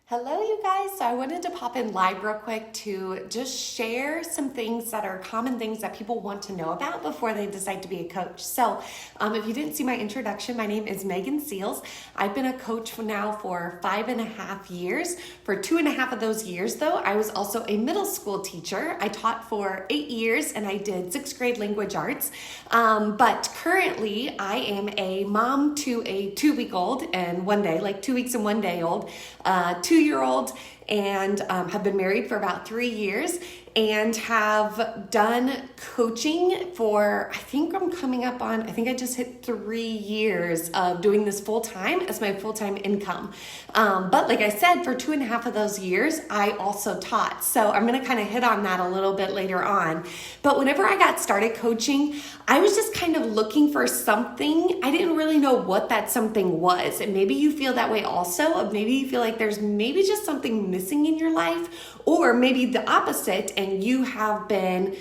Hello, you guys. So I wanted to pop in live real quick to just share some things that are common things that people want to know about before they decide to be a coach. So if you didn't see my introduction, my name is Megan Seals. I've been a coach now for 5.5 years. For 2.5 of those years, though, I was also a middle school teacher. I taught for 8 years and I did 6th grade language arts. But currently, I am a mom to a 2-week-old and 1 day, like 2 weeks and 1 day old, 2-year-old, and have been married for about 3 years and have done coaching for, I think I just hit 3 years of doing this full time as my full-time income. But like I said, for 2.5 of those years, I also taught. So I'm going to kind of hit on that a little bit later on. But whenever I got started coaching, I was just kind of looking for something. I didn't really know what that something was. And maybe you feel that way also, or maybe you feel like there's maybe just something missing in your life, or maybe the opposite, and you have been,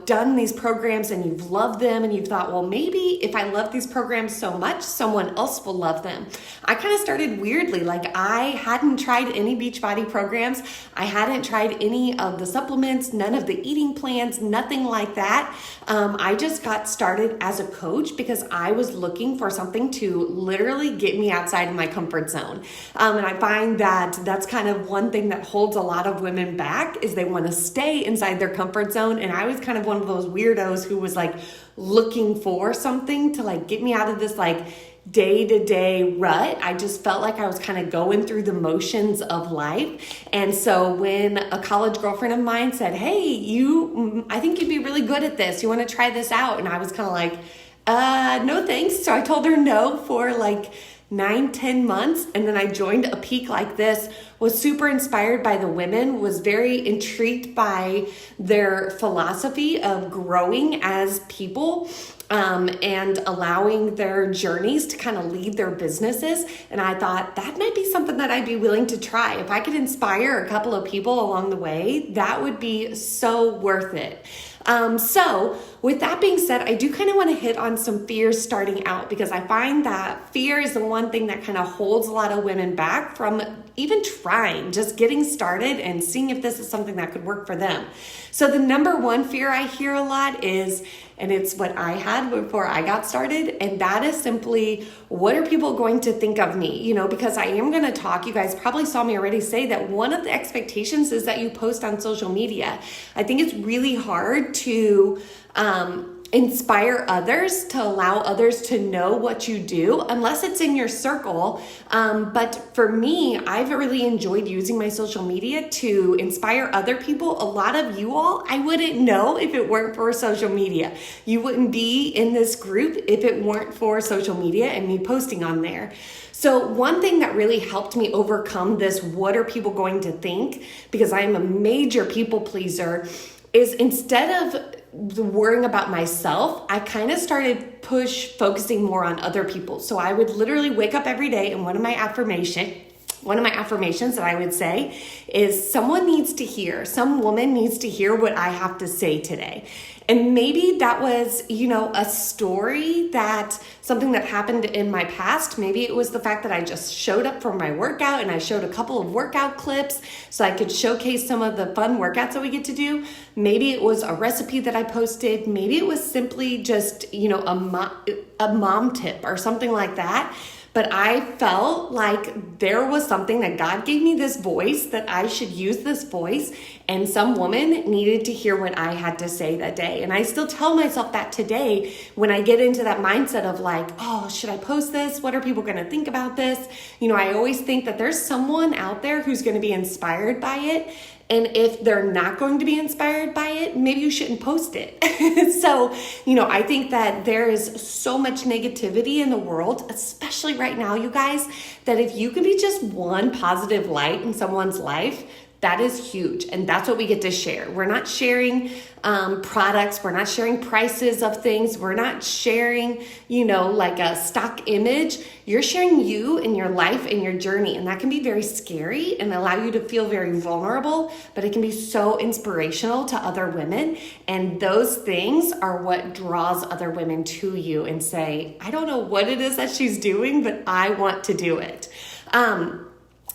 done these programs and you've loved them and you've thought, well, maybe if I love these programs so much, someone else will love them. I kind of started weirdly, like I hadn't tried any Beachbody programs. I hadn't tried any of the supplements, none of the eating plans, nothing like that. I just got started as a coach because I was looking for something to literally get me outside of my comfort zone. And I find that that's kind of one thing that holds a lot of women back is they want to stay inside their comfort zone. And I was kind of one of those weirdos who was like looking for something to like get me out of this like day-to-day rut. I just felt like I was kind of going through the motions of life. And so when a college girlfriend of mine said, hey, I think you'd be really good at this. You want to try this out? And I was kind of like, no thanks. So I told her no for like 9-10 months. And then I joined a peak like this, was super inspired by the women, was very intrigued by their philosophy of growing as people, and allowing their journeys to kind of lead their businesses. And I thought that might be something that I'd be willing to try. If I could inspire a couple of people along the way, that would be so worth it. So with that being said, I do kind of want to hit on some fears starting out because I find that fear is the one thing that kind of holds a lot of women back from even trying, just getting started and seeing if this is something that could work for them. So the number one fear I hear a lot is, and it's what I had before I got started, and that is simply, what are people going to think of me? Because I am going to talk, you guys probably saw me already say that one of the expectations is that you post on social media. I think it's really hard to inspire others, to allow others to know what you do, unless it's in your circle. But for me, I've really enjoyed using my social media to inspire other people. A lot of you all, I wouldn't know if it weren't for social media. You wouldn't be in this group if it weren't for social media and me posting on there. So one thing that really helped me overcome this, what are people going to think, because I am a major people pleaser, is instead of worrying about myself, I kind of started focusing more on other people. So I would literally wake up every day, and one of my affirmations that I would say is some woman needs to hear what I have to say today. And maybe that was, a story, something that happened in my past. Maybe it was the fact that I just showed up for my workout and I showed a couple of workout clips so I could showcase some of the fun workouts that we get to do. Maybe it was a recipe that I posted. Maybe it was simply just, a mom tip or something like that. But I felt like there was something that God gave me this voice, that I should use this voice, and some woman needed to hear what I had to say that day. And I still tell myself that today when I get into that mindset of like, oh, should I post this? What are people going to think about this? I always think that there's someone out there who's going to be inspired by it. And if they're not going to be inspired by it, maybe you shouldn't post it. So, I think that there is so much negativity in the world, especially right now, you guys, that if you can be just one positive light in someone's life, that is huge. And that's what we get to share. We're not sharing products. We're not sharing prices of things. We're not sharing, like a stock image. You're sharing you and your life and your journey. And that can be very scary and allow you to feel very vulnerable, but it can be so inspirational to other women. And those things are what draws other women to you and say, I don't know what it is that she's doing, but I want to do it.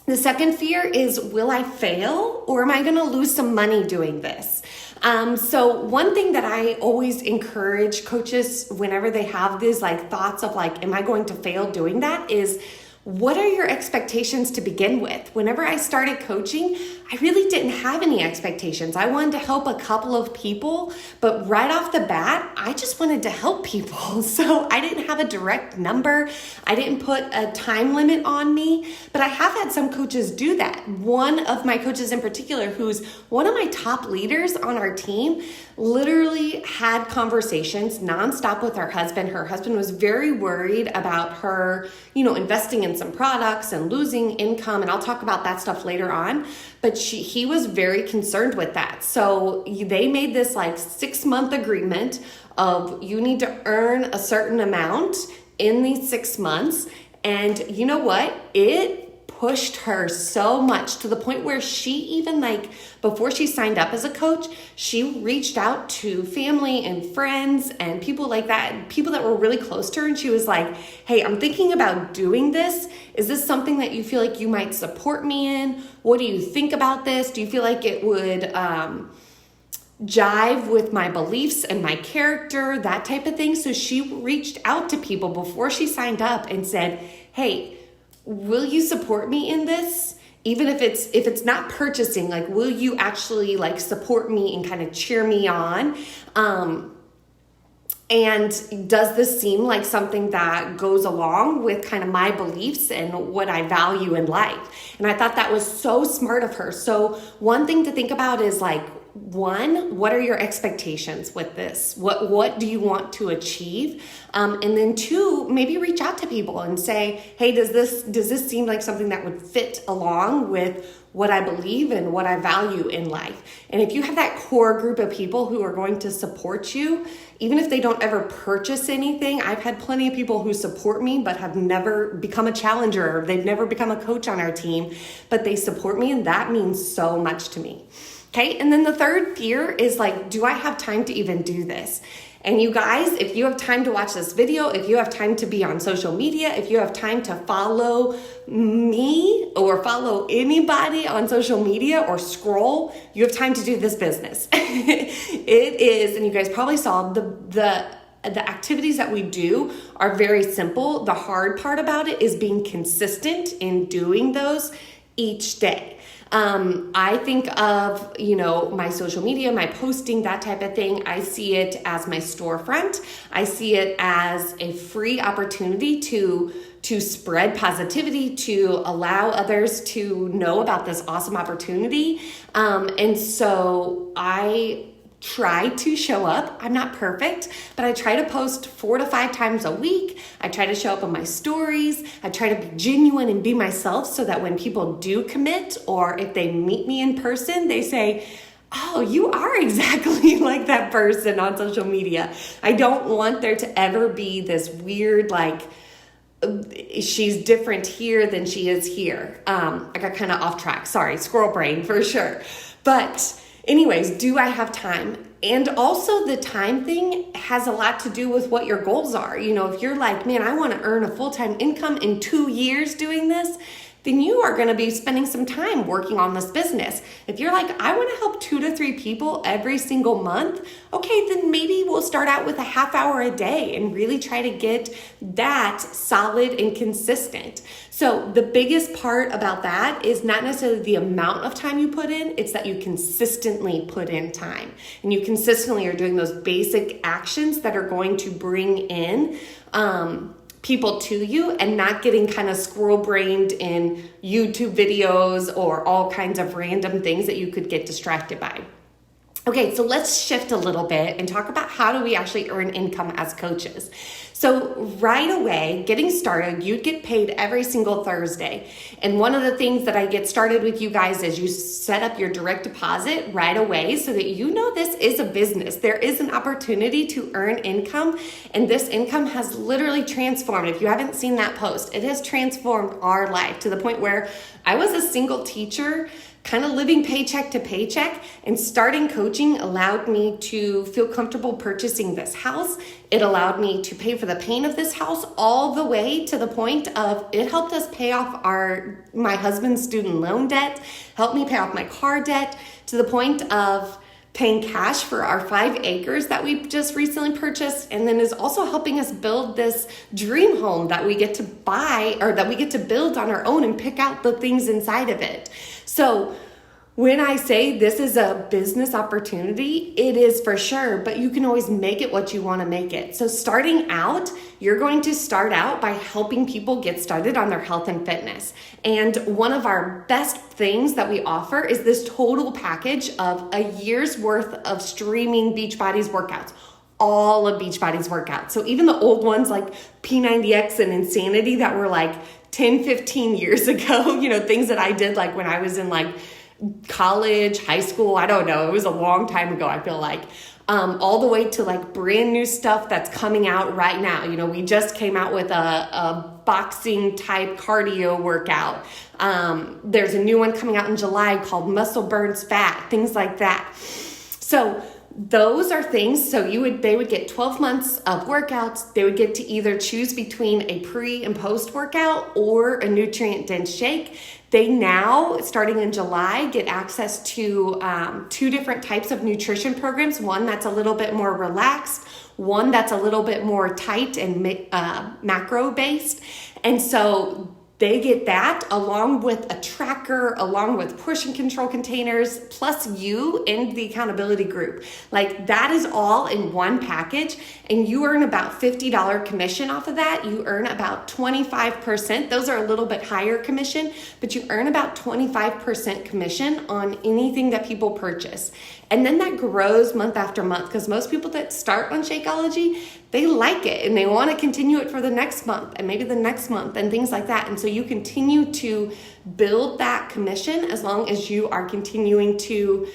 The second fear is, will I fail or am I going to lose some money doing this? So one thing that I always encourage coaches whenever they have these like thoughts of like, am I going to fail doing that, is what are your expectations to begin with? Whenever I started coaching, I really didn't have any expectations. I wanted to help a couple of people, but right off the bat, I just wanted to help people. So I didn't have a direct number. I didn't put a time limit on me, but I have had some coaches do that. One of my coaches in particular, who's one of my top leaders on our team, literally had conversations nonstop with her husband. Her husband was very worried about her, investing in some products and losing income. And I'll talk about that stuff later on. But he was very concerned with that. So they made this like 6-month agreement of you need to earn a certain amount in these 6 months. And you know what? It pushed her so much to the point where she even before she signed up as a coach, she reached out to family and friends and people like that, people that were really close to her. And she was like, hey, I'm thinking about doing this. Is this something that you feel like you might support me in? What do you think about this? Do you feel like it would jive with my beliefs and my character, that type of thing? So she reached out to people before she signed up and said, hey, will you support me in this? Even if it's not purchasing, will you actually support me and kind of cheer me on? And does this seem like something that goes along with kind of my beliefs and what I value in life? And I thought that was so smart of her. So one thing to think about is one, what are your expectations with this? What do you want to achieve? And then two, maybe reach out to people and say, hey, does this seem like something that would fit along with what I believe and what I value in life? And if you have that core group of people who are going to support you, even if they don't ever purchase anything, I've had plenty of people who support me but have never become a challenger. They've never become a coach on our team, but they support me, and that means so much to me. Okay, and then the third fear is do I have time to even do this? And you guys, if you have time to watch this video, if you have time to be on social media, if you have time to follow me or follow anybody on social media or scroll, you have time to do this business. It is, and you guys probably saw the activities that we do are very simple. The hard part about it is being consistent in doing those each day. I think of, my social media, my posting, that type of thing. I see it as my storefront. I see it as a free opportunity to spread positivity, to allow others to know about this awesome opportunity. And so I try to show up. I'm not perfect, but I try to post 4 to 5 times a week. I try to show up on my stories. I try to be genuine and be myself so that when people do commit, or if they meet me in person, they say, oh, you are exactly like that person on social media. I don't want there to ever be this weird, she's different here than she is here. I got kind of off track. Sorry, squirrel brain for sure. But anyways, do I have time? And also the time thing has a lot to do with what your goals are. If you're like, man, I want to earn a full-time income in 2 years doing this, then you are going to be spending some time working on this business. If you're like, I want to help 2 to 3 people every single month, okay, then maybe we'll start out with a half hour a day and really try to get that solid and consistent. So the biggest part about that is not necessarily the amount of time you put in, it's that you consistently put in time. And you consistently are doing those basic actions that are going to bring in people to you, and not getting kind of squirrel-brained in YouTube videos or all kinds of random things that you could get distracted by. Okay, so let's shift a little bit and talk about how do we actually earn income as coaches. So right away, getting started, you'd get paid every single Thursday. And one of the things that I get started with you guys is you set up your direct deposit right away so that you know this is a business. There is an opportunity to earn income, and this income has literally transformed. If you haven't seen that post, it has transformed our life to the point where I was a single teacher, kind of living paycheck to paycheck, and starting coaching allowed me to feel comfortable purchasing this house. It allowed me to pay for the paint of this house all the way to the point of it helped us pay off my husband's student loan debt, helped me pay off my car debt, to the point of paying cash for our 5 acres that we just recently purchased, and then is also helping us build this dream home that we get to buy, or that we get to build on our own and pick out the things inside of it. So when I say this is a business opportunity, it is for sure, but you can always make it what you want to make it. So starting out, you're going to start out by helping people get started on their health and fitness. And one of our best things that we offer is this total package of a year's worth of streaming Beachbody's workouts. All of Beachbody's workouts. So even the old ones like P90X and Insanity that were like 10, 15 years ago, things that I did like when I was in like college, high school, I don't know. It was a long time ago, I feel like. All the way to like brand new stuff that's coming out right now. We just came out with a boxing type cardio workout. There's a new one coming out in July called Muscle Burns Fat, things like that. So those are things, so they would get 12 months of workouts. They would get to either choose between a pre and post workout or a nutrient dense shake. They now, starting in July, get access to 2 different types of nutrition programs. One that's a little bit more relaxed, one that's a little bit more tight and macro based. And so they get that along with a tracker, along with portion control containers, plus you in the accountability group. Like that is all in one package, and you earn about $50 commission off of that. You earn about 25%. Those are a little bit higher commission, but you earn about 25% commission on anything that people purchase. And then that grows month after month, because most people that start on Shakeology, they like it and they want to continue it for the next month and maybe the next month and things like that. And so you continue to build that commission as long as you are continuing to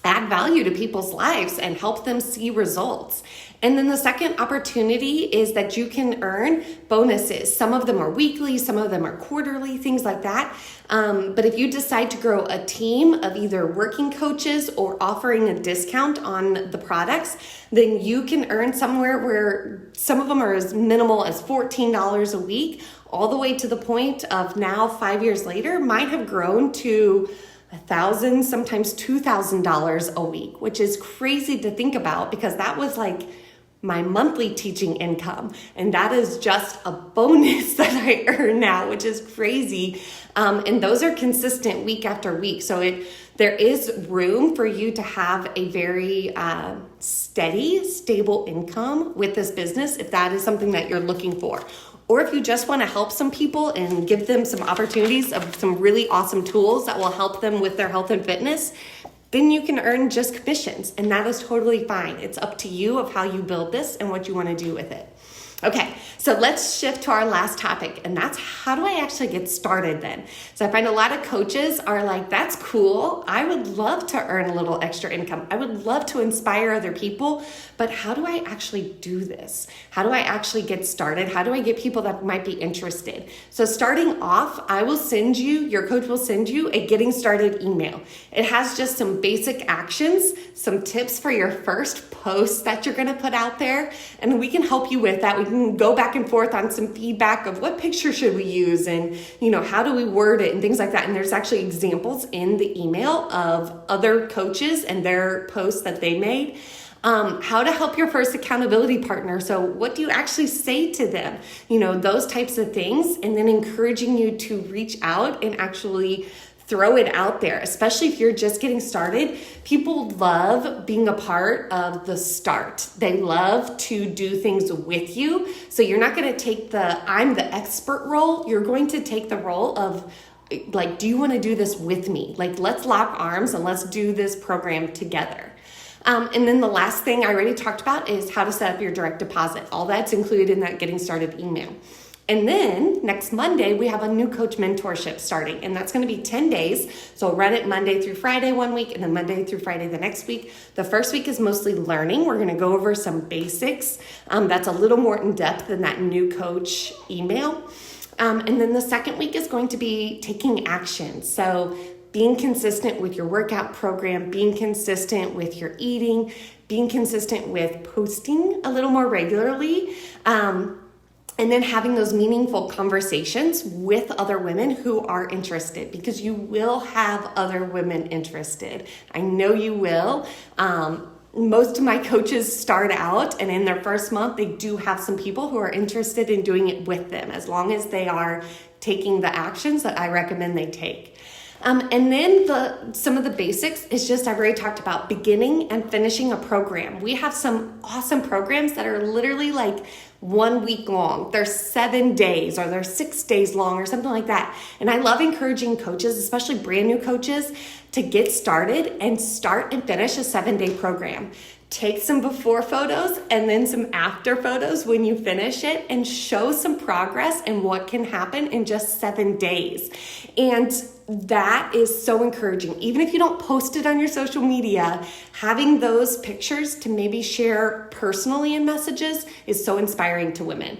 add value to people's lives and help them see results. And then the second opportunity is that you can earn bonuses. Some of them are weekly, some of them are quarterly, things like that. But if you decide to grow a team of either working coaches or offering a discount on the products, then you can earn somewhere where some of them are as minimal as $14 a week, all the way to the point of now 5 years later, mine have grown to $1,000, sometimes $2,000 a week, which is crazy to think about because that was like my monthly teaching income. And that is just a bonus that I earn now, which is crazy. And those are consistent week after week. So there is room for you to have a very steady, stable income with this business if that is something that you're looking for. Or if you just want to help some people and give them some opportunities of some really awesome tools that will help them with their health and fitness, then you can earn just commissions, and that is totally fine. It's up to you of how you build this and what you want to do with it. Okay, so let's shift to our last topic, and that's how do I actually get started then? So I find a lot of coaches are like, that's cool. I would love to earn a little extra income. I would love to inspire other people, but how do I actually do this? How do I actually get started? How do I get people that might be interested? So starting off, your coach will send you a getting started email. It has just some basic actions, some tips for your first post that you're going to put out there, and we can help you with that. We can go back and forth on some feedback of what picture should we use and, how do we word it and things like that. And there's actually examples in the email of other coaches and their posts that they made. How to help your first accountability partner. So what do you actually say to them? Those types of things, and then encouraging you to reach out and actually throw it out there, especially if you're just getting started. People love being a part of the start. They love to do things with you. So you're not going to take I'm the expert role. You're going to take the role of like, do you want to do this with me? Like, let's lock arms and let's do this program together. And then the last thing I already talked about is how to set up your direct deposit. All that's included in that getting started email. And then next Monday, we have a new coach mentorship starting, and that's going to be 10 days. So run it Monday through Friday one week, and then Monday through Friday the next week. The first week is mostly learning. We're going to go over some basics. That's a little more in depth than that new coach email. And then the second week is going to be taking action. So being consistent with your workout program, being consistent with your eating, being consistent with posting a little more regularly, and then having those meaningful conversations with other women who are interested, because you will have other women interested. I know you will. Most of my coaches start out, and in their first month, they do have some people who are interested in doing it with them, as long as they are taking the actions that I recommend they take. And then some of the basics is just, I've already talked about beginning and finishing a program. We have some awesome programs that are literally like 1 week long. They're 7 days, or they're 6 days long, or something like that. And I love encouraging coaches, especially brand new coaches, to get started and start and finish a 7-day program. Take some before photos and then some after photos when you finish it, and show some progress and what can happen in just 7 days. And that is so encouraging. Even if you don't post it on your social media, having those pictures to maybe share personally in messages is so inspiring to women.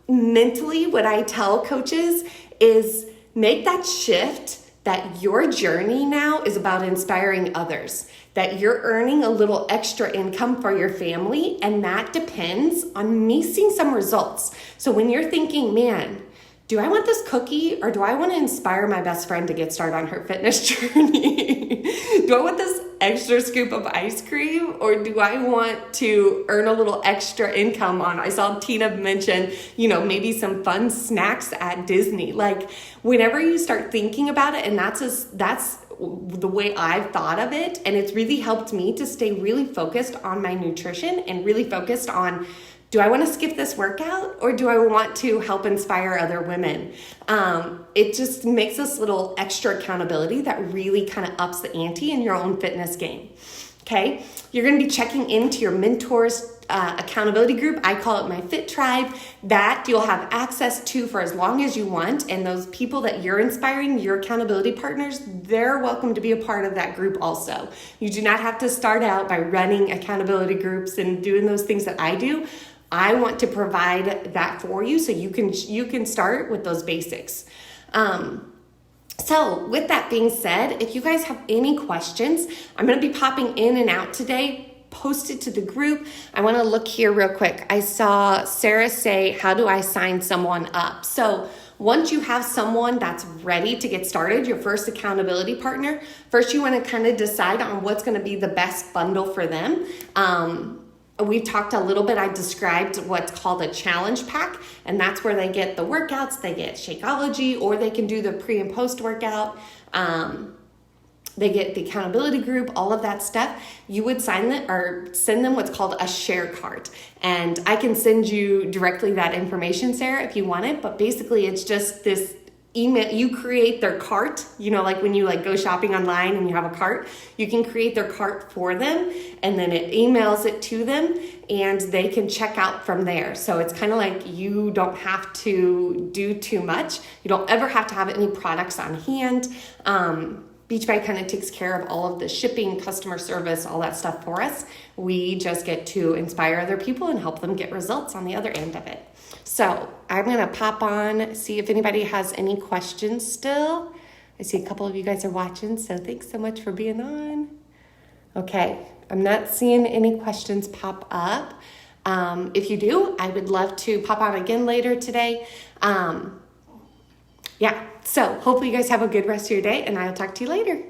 Mentally, what I tell coaches is make that shift, that your journey now is about inspiring others, that you're earning a little extra income for your family, and that depends on me seeing some results. So when you're thinking, man, do I want this cookie, or do I want to inspire my best friend to get started on her fitness journey? Do I want this extra scoop of ice cream, or do I want to earn a little extra income on, I saw Tina mention, maybe some fun snacks at Disney. Like, whenever you start thinking about it, and that's the way I've thought of it, and it's really helped me to stay really focused on my nutrition and really focused on, do I want to skip this workout, or do I want to help inspire other women? It just makes this little extra accountability that really kind of ups the ante in your own fitness game. Okay, you're going to be checking into your mentors accountability group. I call it my Fit Tribe. That you'll have access to for as long as you want. And those people that you're inspiring, your accountability partners, they're welcome to be a part of that group also. You do not have to start out by running accountability groups and doing those things that I do. I want to provide that for you so you can start with those basics. So with that being said, if you guys have any questions, I'm going to be popping in and out today. Post it to the group. I want to look here real quick. I saw Sarah say, how do I sign someone up? So once you have someone that's ready to get started, your first accountability partner, first you want to kind of decide on what's going to be the best bundle for them. We talked a little bit, I described what's called a challenge pack, and that's where they get the workouts, they get Shakeology, or they can do the pre and post workout. They get the accountability group, all of that stuff. You would send them what's called a share cart. And I can send you directly that information, Sarah, if you want it. But basically it's just this email. You create their cart, like when you go shopping online and you have a cart, you can create their cart for them, and then it emails it to them and they can check out from there. So it's kind of like you don't have to do too much. You don't ever have to have any products on hand. Beachbody kind of takes care of all of the shipping, customer service, all that stuff for us. We just get to inspire other people and help them get results on the other end of it. So I'm going to pop on, see if anybody has any questions still. I see a couple of you guys are watching, so thanks so much for being on. Okay, I'm not seeing any questions pop up. If you do, I would love to pop on again later today. So hopefully you guys have a good rest of your day, and I'll talk to you later.